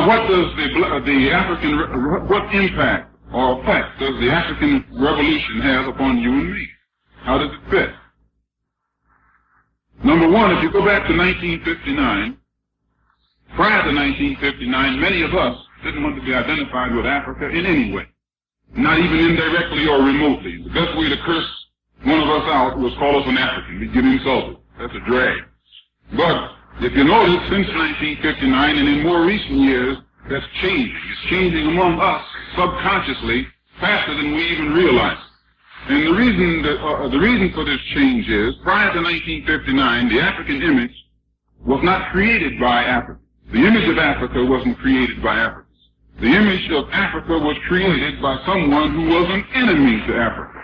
Now, what does what impact or effect does the African Revolution have upon you and me? How does it fit? Number one, if you go back to 1959, prior to 1959, many of us didn't want to be identified with Africa in any way, not even indirectly or remotely. The best way to curse one of us out was call us an African. We'd get insulted. That's a drag. But if you notice, since 1959 and in more recent years, that's changing. It's changing among us subconsciously faster than we even realize. And the reason for this change is, prior to 1959, the African image was not created by Africans. The image of Africa wasn't created by Africans. The image of Africa was created by someone who was an enemy to Africa.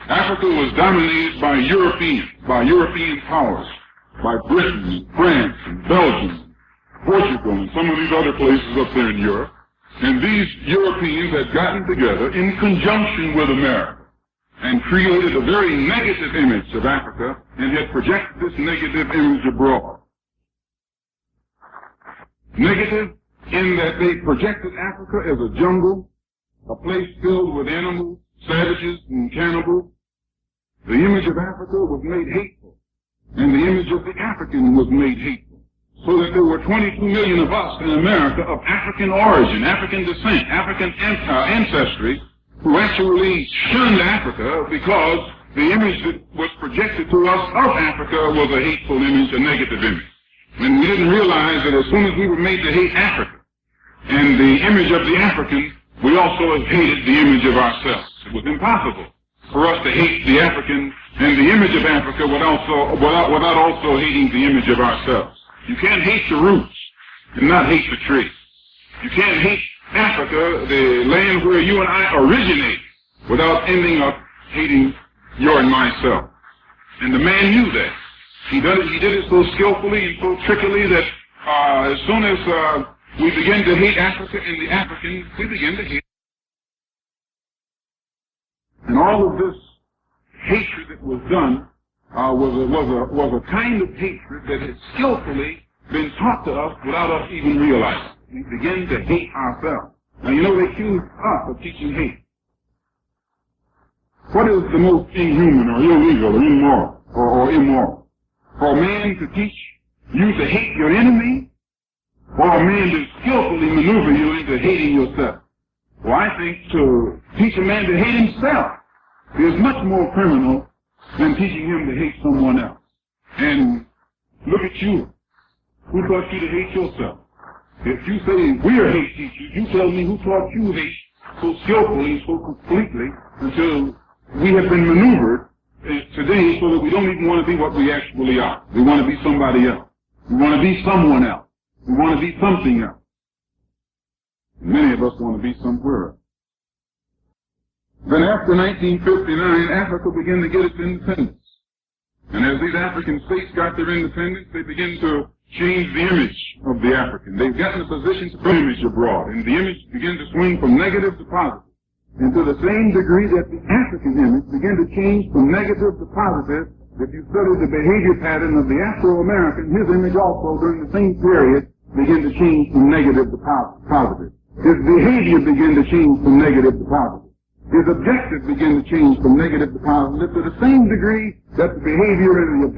Africa was dominated by European powers, by Britain and France and Belgium, Portugal, and some of these other places up there in Europe. And these Europeans had gotten together in conjunction with America and created a very negative image of Africa and had projected this negative image abroad. Negative in that they projected Africa as a jungle, a place filled with animals, savages, and cannibals. The image of Africa was made hateful, and the image of the African was made hateful, so that there were 22 million of us in America of African origin, African descent, African ancestry, who actually shunned Africa because the image that was projected to us of Africa was a hateful image, a negative image. And we didn't realize that as soon as we were made to hate Africa and the image of the African, we also hated the image of ourselves. It was impossible for us to hate the African and the image of Africa without also hating the image of ourselves. You can't hate the roots and not hate the tree. You can't hate Africa, the land where you and I originate, without ending up hating your and myself. And the man knew that. He did it so skillfully and so trickily that as soon as we begin to hate Africa and the African, we begin to hate. And all of this hatred that was done was a kind of hatred that had skillfully been taught to us without us even realizing. We begin to hate ourselves. Now, you know, they accuse us of teaching hate. What is the most inhuman or illegal or immoral or immoral? For a man to teach you to hate your enemy, or a man to skillfully maneuver you into hating yourself? Well, I think to teach a man to hate himself is much more criminal than teaching him to hate someone else. And look at you. Who taught you to hate yourself? If you say we're hate teachers, you tell me who taught you hate so skillfully, so completely, until we have been maneuvered today so that we don't even want to be what we actually are. We want to be somebody else. We want to be someone else. We want to be something else. Many of us want to be somewhere else. Then after 1959, Africa began to get its independence. And as these African states got their independence, they began to change the image of the African. They've gotten a position to put image abroad, and the image began to swing from negative to positive. And to the same degree that the African image began to change from negative to positive, if you study the behavior pattern of the Afro-American, his image also during the same period began to change from negative to positive. His behavior began to change from negative to positive. His objectives began to change from negative to positive to the same degree that the behavior and the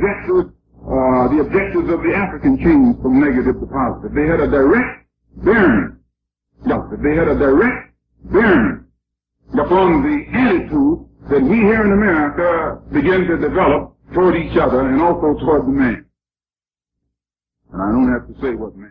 objectives of the African changed from negative to positive. They had a direct bearing. They had a direct bearing upon the attitude that we here in America begin to develop toward each other and also toward the man. And I don't have to say what man.